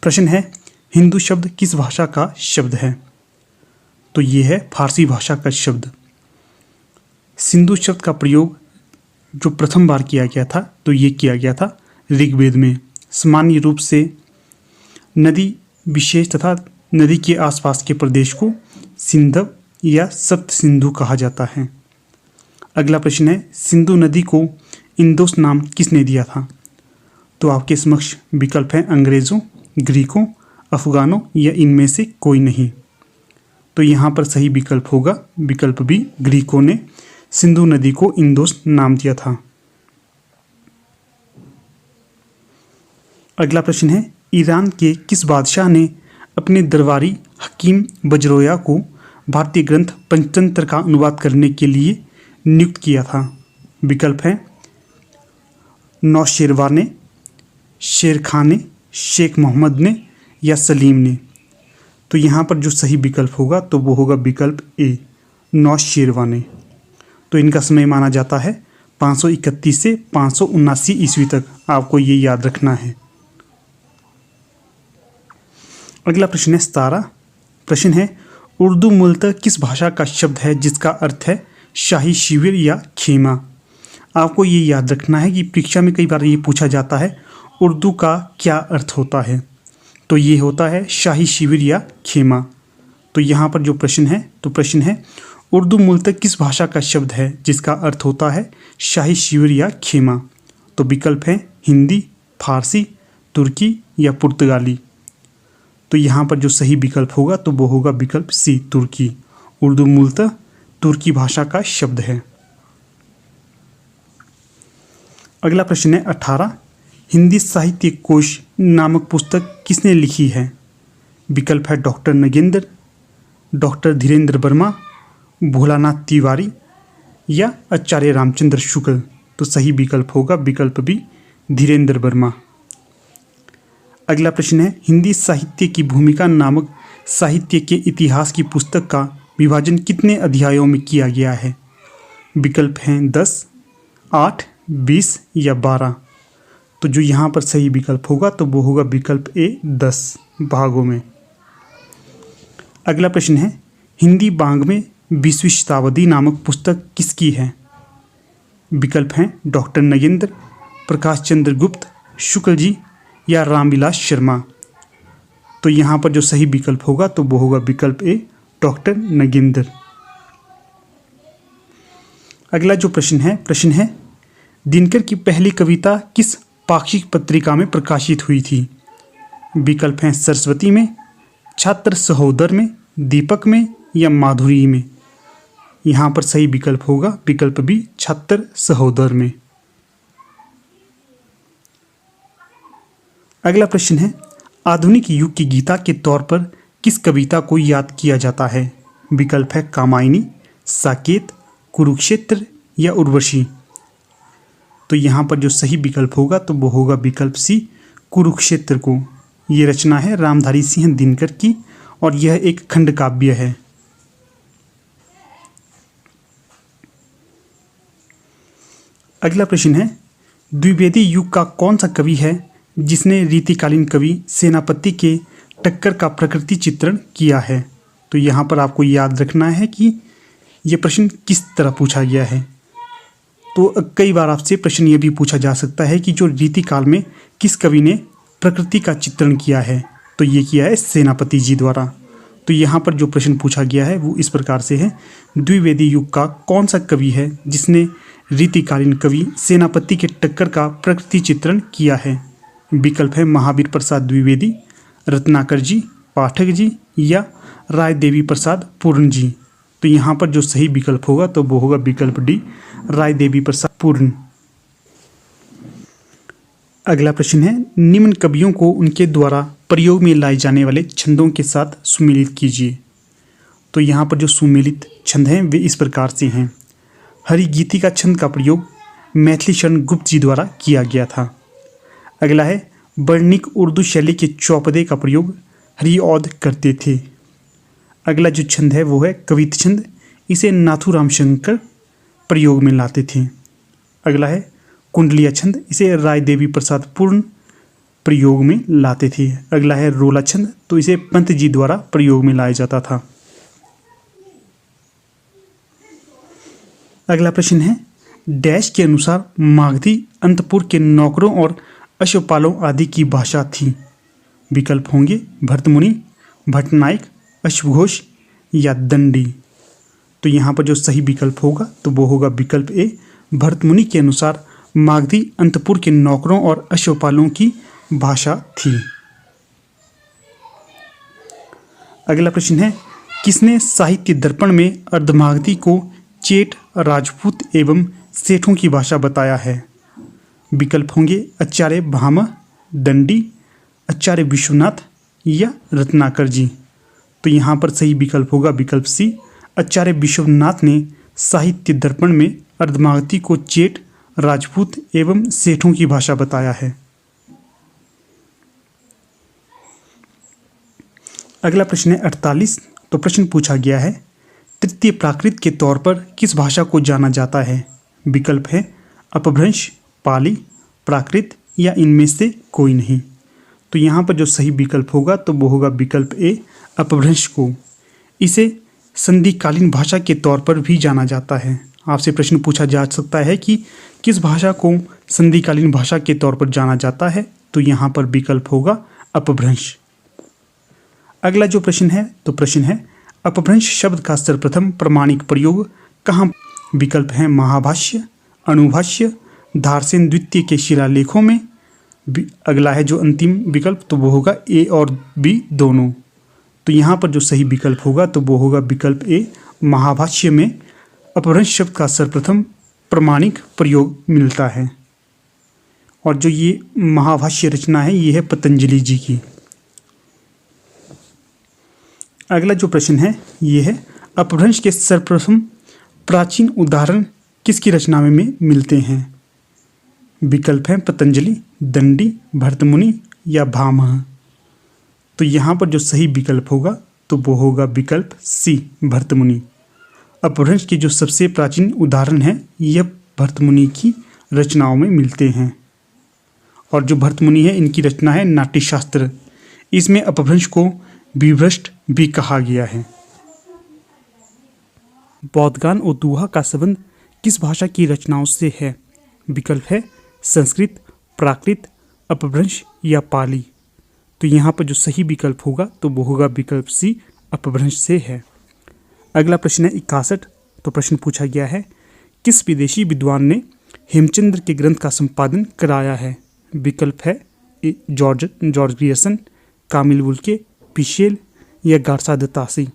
प्रश्न है, हिंदू शब्द किस भाषा का शब्द है? तो ये है फारसी भाषा का शब्द। सिंधु शब्द का प्रयोग जो प्रथम बार किया गया था तो ये किया गया था ऋग्वेद में। सामान्य रूप से नदी विशेष तथा नदी के आसपास के प्रदेश को सिंधव या सप्त सिंधु कहा जाता है। अगला प्रश्न है, सिंधु नदी को इंदोस नाम किसने दिया था? तो आपके समक्ष विकल्प हैं अंग्रेज़ों, ग्रीकों, अफगानों या इनमें से कोई नहीं। तो यहाँ पर सही विकल्प होगा विकल्प बी, ग्रीकों ने सिंधु नदी को इंदोस नाम दिया था। अगला प्रश्न है, ईरान के किस बादशाह ने अपने दरबारी हकीम बजरोया को भारतीय ग्रंथ पंचतंत्र का अनुवाद करने के लिए नियुक्त किया था? विकल्प हैं नौशेरवां ने, शेर खां ने, शेख मोहम्मद ने या सलीम ने। तो यहाँ पर जो सही विकल्प होगा तो वो होगा विकल्प ए, नौशेरवां ने। तो इनका समय माना जाता है 531 से 579 ईस्वी तक, आपको ये याद रखना है। अगला प्रश्न है 17। प्रश्न है, उर्दू मूलतः किस भाषा का शब्द है जिसका अर्थ है शाही शिविर या खेमा? आपको ये याद रखना है कि परीक्षा में कई बार ये पूछा जाता है उर्दू का क्या अर्थ होता है, तो ये होता है शाही शिविर या खेमा। तो यहाँ पर जो प्रश्न है तो प्रश्न है, उर्दू मूलतः किस भाषा का शब्द है जिसका अर्थ होता है शाही शिविर या खेमा? तो विकल्प है हिंदी, फारसी, तुर्की या पुर्तगाली। तो यहाँ पर जो सही विकल्प होगा तो वो होगा विकल्प सी, तुर्की। उर्दू मूलतः तुर्की भाषा का शब्द है। अगला प्रश्न है 18। हिंदी साहित्य कोश नामक पुस्तक किसने लिखी है? विकल्प है डॉक्टर नगेंद्र, डॉक्टर धीरेन्द्र वर्मा, भोलानाथ तिवारी या आचार्य रामचंद्र शुक्ल। तो सही विकल्प होगा विकल्प बी, धीरेन्द्र वर्मा। अगला प्रश्न है, हिंदी साहित्य की भूमिका नामक साहित्य के इतिहास की पुस्तक का विभाजन कितने अध्यायों में किया गया है? विकल्प हैं 10, 8, 20 या 12। तो जो यहाँ पर सही विकल्प होगा तो वो होगा विकल्प ए, 10 भागों में। अगला प्रश्न है, हिंदी बांग में 20वीं शताब्दी नामक पुस्तक किसकी है? विकल्प हैं डॉक्टर नगेंद्र, प्रकाश चंद्र गुप्त, शुक्ल जी या रामविलास शर्मा। तो यहाँ पर जो सही विकल्प होगा तो वो होगा विकल्प ए, डॉक्टर नगेंद्र। अगला जो प्रश्न है दिनकर की पहली कविता किस पाक्षिक पत्रिका में प्रकाशित हुई थी? विकल्प हैं सरस्वती में, छात्र सहोदर में, दीपक में या माधुरी में। यहाँ पर सही विकल्प होगा विकल्प बी, छात्र सहोदर में। अगला प्रश्न है, आधुनिक युग की गीता के तौर पर किस कविता को याद किया जाता है? विकल्प है कामायनी, साकेत, कुरुक्षेत्र या उर्वशी। तो यहाँ पर जो सही विकल्प होगा तो वो होगा विकल्प सी, कुरुक्षेत्र को। ये रचना है रामधारी सिंह दिनकर की और यह एक खंड काव्य है। अगला प्रश्न है, द्विवेदी युग का कौन सा कवि है जिसने रीतिकालीन कवि सेनापति के टक्कर का प्रकृति चित्रण किया है? तो यहाँ पर आपको याद रखना है कि यह प्रश्न किस तरह पूछा गया है। तो कई बार आपसे प्रश्न ये भी पूछा जा सकता है कि जो रीतिकाल में किस कवि ने प्रकृति का चित्रण किया है? तो ये किया है सेनापति जी द्वारा। तो यहाँ पर जो प्रश्न पूछा गया है वो इस प्रकार से है, द्विवेदी युग का कौन सा कवि है जिसने रीतिकालीन कवि सेनापति के टक्कर का प्रकृति चित्रण किया है? विकल्प है महावीर प्रसाद द्विवेदी, रत्नाकर जी, पाठक जी या राय देवी प्रसाद पूर्ण जी। तो यहाँ पर जो सही विकल्प होगा तो वो होगा विकल्प डी, राय देवी प्रसाद पूर्ण। अगला प्रश्न है, निम्न कवियों को उनके द्वारा प्रयोग में लाए जाने वाले छंदों के साथ सुमेलित कीजिए। तो यहाँ पर जो सुमेलित छंद हैं वे इस प्रकार से हैं। हरिगीतिका छंद का प्रयोग मैथिली शरण गुप्त जी द्वारा किया गया था। अगला है, वर्णिक उर्दू शैली के चौपदे का प्रयोग हरिऔध करते थे। अगला जो छंद है वो है कवित छंद, इसे नाथूराम शंकर प्रयोग में लाते थे। अगला है कुंडलिया छंद, इसे राय देवी प्रसाद पूर्ण प्रयोग में लाते थे। अगला है रोला छंद, तो इसे पंत जी द्वारा प्रयोग में लाया जाता था। अगला प्रश्न है डैश के अनुसार मागधी अंतपुर के नौकरों और अश्वपालों आदि की भाषा थी। विकल्प होंगे भरतमुनि, भट्टनायक, अश्वघोष या दंडी। तो यहाँ पर जो सही विकल्प होगा तो वो होगा विकल्प ए, भरतमुनि के अनुसार मागधी अंतपुर के नौकरों और अश्वपालों की भाषा थी। अगला प्रश्न है किसने साहित्य दर्पण में अर्धमागधी को चेट, राजपूत एवं सेठों की भाषा बताया है। विकल्प होंगे आचार्य भामह, दंडी, आचार्य विश्वनाथ या रत्नाकर जी। तो यहाँ पर सही विकल्प होगा विकल्प सी, आचार्य विश्वनाथ ने साहित्य दर्पण में अर्धमागधी को चेट, राजपूत एवं सेठों की भाषा बताया है। अगला प्रश्न है 48। तो प्रश्न पूछा गया है तृतीय प्राकृत के तौर पर किस भाषा को जाना जाता है। विकल्प है अपभ्रंश, पाली, प्राकृत या इनमें से कोई नहीं। तो यहाँ पर जो सही विकल्प होगा तो वो होगा विकल्प ए, अपभ्रंश को। इसे संधिकालीन भाषा के तौर पर भी जाना जाता है। आपसे प्रश्न पूछा जा सकता है कि किस भाषा को संधिकालीन भाषा के तौर पर जाना जाता है, तो यहाँ पर विकल्प होगा अपभ्रंश। अगला जो प्रश्न है तो प्रश्न है अपभ्रंश शब्द का सर्वप्रथम प्रमाणिक प्रयोग कहाँ। विकल्प है महाभाष्य, अनुभाष्य, धारसेन द्वितीय के शिलालेखों में। अगला है जो अंतिम विकल्प तो वो होगा ए और बी दोनों। तो यहाँ पर जो सही विकल्प होगा तो वो होगा विकल्प ए, महाभाष्य में अपभ्रंश शब्द का सर्वप्रथम प्रमाणिक प्रयोग मिलता है। और जो ये महाभाष्य रचना है ये है पतंजलि जी की। अगला जो प्रश्न है ये है अपभ्रंश के सर्वप्रथम प्राचीन उदाहरण किसकी रचना में मिलते हैं। विकल्प है पतंजलि, दंडी, भरतमुनि या भामह। तो यहाँ पर जो सही विकल्प होगा तो वो होगा विकल्प सी, भरतमुनि। अपभ्रंश के जो सबसे प्राचीन उदाहरण है यह भरतमुनि की रचनाओं में मिलते हैं। और जो भरतमुनि है इनकी रचना है नाट्यशास्त्र। इसमें अपभ्रंश को विभ्रष्ट भी कहा गया है। बौद्धगान और दोहा का संबंध किस भाषा की रचनाओं से है। विकल्प है संस्कृत, प्राकृत, अपभ्रंश या पाली। तो यहाँ पर जो सही विकल्प होगा तो वो होगा विकल्प सी, अपभ्रंश से है। अगला प्रश्न है 61। तो प्रश्न पूछा गया है किस विदेशी विद्वान ने हेमचंद्र के ग्रंथ का संपादन कराया है। विकल्प है जॉर्ज ग्रियर्सन, कामिल वुल्के, पिशेल या गार्सा द तासी।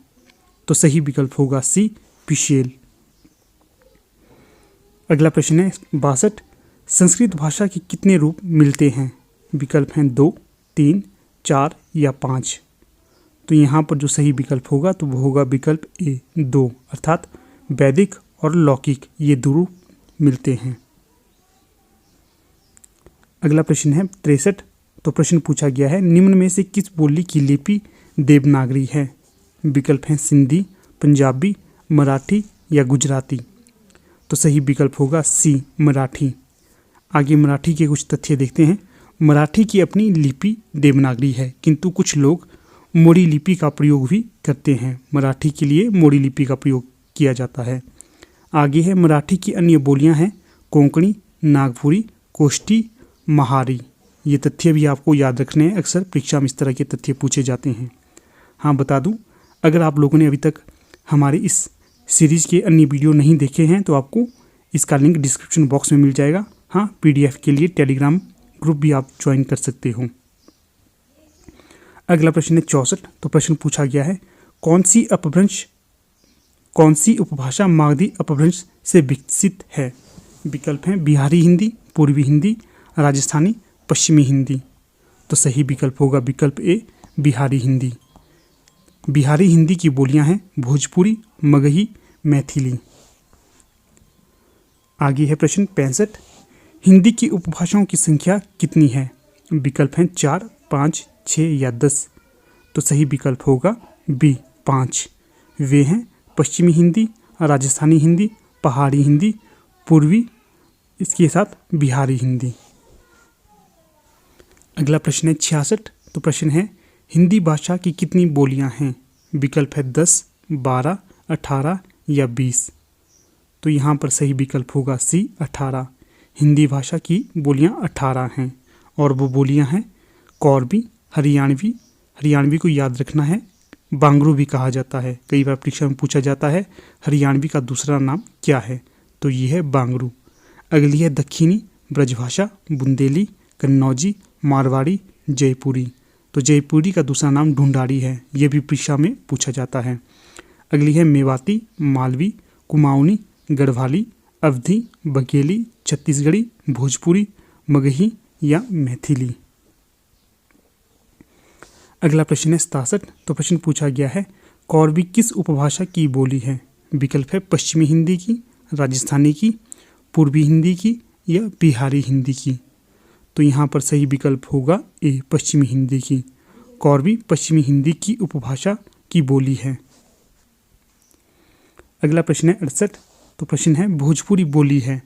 तो सही विकल्प होगा सी, पिशेल। अगला प्रश्न है 62। संस्कृत भाषा के कितने रूप मिलते हैं। विकल्प हैं 2, 3, 4 या 5। तो यहाँ पर जो सही विकल्प होगा तो वो होगा विकल्प ए, 2, अर्थात वैदिक और लौकिक ये दो रूप मिलते हैं। अगला प्रश्न है 63। तो प्रश्न पूछा गया है निम्न में से किस बोली की लिपि देवनागरी है। विकल्प हैं सिंधी, पंजाबी, मराठी या गुजराती। तो सही विकल्प होगा सी, मराठी। आगे मराठी के कुछ तथ्य देखते हैं। मराठी की अपनी लिपि देवनागरी है, किंतु कुछ लोग मोड़ी लिपि का प्रयोग भी करते हैं। मराठी के लिए मोड़ी लिपि का प्रयोग किया जाता है। आगे है मराठी की अन्य बोलियां हैं कोंकणी, नागपुरी, कोष्टी, महारी। ये तथ्य भी आपको याद रखने हैं, अक्सर परीक्षा में इस तरह के तथ्य पूछे जाते हैं। हाँ बता दूं, अगर आप लोगों ने अभी तक हमारे इस सीरीज़ के अन्य वीडियो नहीं देखे हैं तो आपको इसका लिंक डिस्क्रिप्शन बॉक्स में मिल जाएगा। हाँ, पीडीएफ के लिए टेलीग्राम ग्रुप भी आप ज्वाइन कर सकते हो। अगला प्रश्न है 64। तो प्रश्न पूछा गया है कौन सी उपभाषा मागधी अपभ्रंश से विकसित है। विकल्प हैं बिहारी हिंदी, पूर्वी हिंदी, राजस्थानी, पश्चिमी हिंदी। तो सही विकल्प होगा विकल्प ए, बिहारी हिंदी। बिहारी हिंदी की बोलियां हैं भोजपुरी, मगही, मैथिली। आगे है प्रश्न 65। हिंदी की उपभाषाओं की संख्या कितनी है। विकल्प हैं 4, 5, 6 या 10। तो सही विकल्प होगा बी, 5। वे हैं पश्चिमी हिंदी, राजस्थानी हिंदी, पहाड़ी हिंदी, पूर्वी, इसके साथ बिहारी हिंदी। अगला प्रश्न है 66। तो प्रश्न है हिंदी भाषा की कितनी बोलियां हैं? विकल्प है 10, 12, 18 या 20। तो यहाँ पर सही विकल्प होगा सी 18। हिंदी भाषा की बोलियां 18 हैं और वो बोलियां हैं कौरवी, हरियाणवी, हरियाणवी को याद रखना है बांगरू भी कहा जाता है। कई बार परीक्षा में पूछा जाता है हरियाणवी का दूसरा नाम क्या है, तो ये है बांगरू। अगली है दक्षिणी ब्रजभाषा, बुंदेली, कन्नौजी, मारवाड़ी, जयपुरी। तो जयपुरी का दूसरा नाम ढूंढाड़ी है, ये भी परीक्षा में पूछा जाता है। अगली है मेवाती, मालवी, कुमाऊनी, गढ़वाली, अवधी, बघेली, छत्तीसगढ़ी, भोजपुरी, मगही या मैथिली। अगला प्रश्न है 67। तो प्रश्न पूछा गया है कौरवी किस उपभाषा की बोली है? विकल्प है पश्चिमी हिंदी की, राजस्थानी की, पूर्वी हिंदी की या बिहारी हिंदी की। तो यहाँ पर सही विकल्प होगा ए, पश्चिमी हिंदी की। कौरवी पश्चिमी हिंदी की उपभाषा की बोली है। अगला प्रश्न है 68। तो प्रश्न है भोजपुरी बोली है।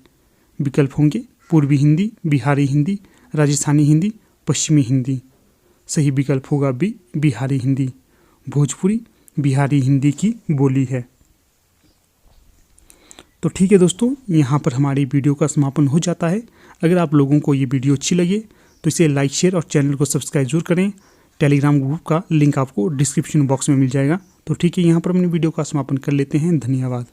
विकल्प होंगे पूर्वी हिंदी, बिहारी हिंदी, राजस्थानी हिंदी, पश्चिमी हिंदी। सही विकल्प होगा बी, बिहारी हिंदी। भोजपुरी बिहारी हिंदी की बोली है। तो ठीक है दोस्तों, यहाँ पर हमारी वीडियो का समापन हो जाता है। अगर आप लोगों को ये वीडियो अच्छी लगे तो इसे लाइक, शेयर और चैनल को सब्सक्राइब जरूर करें। टेलीग्राम ग्रुप का लिंक आपको डिस्क्रिप्शन बॉक्स में मिल जाएगा। तो ठीक है, यहाँ पर अपनी वीडियो का समापन कर लेते हैं। धन्यवाद।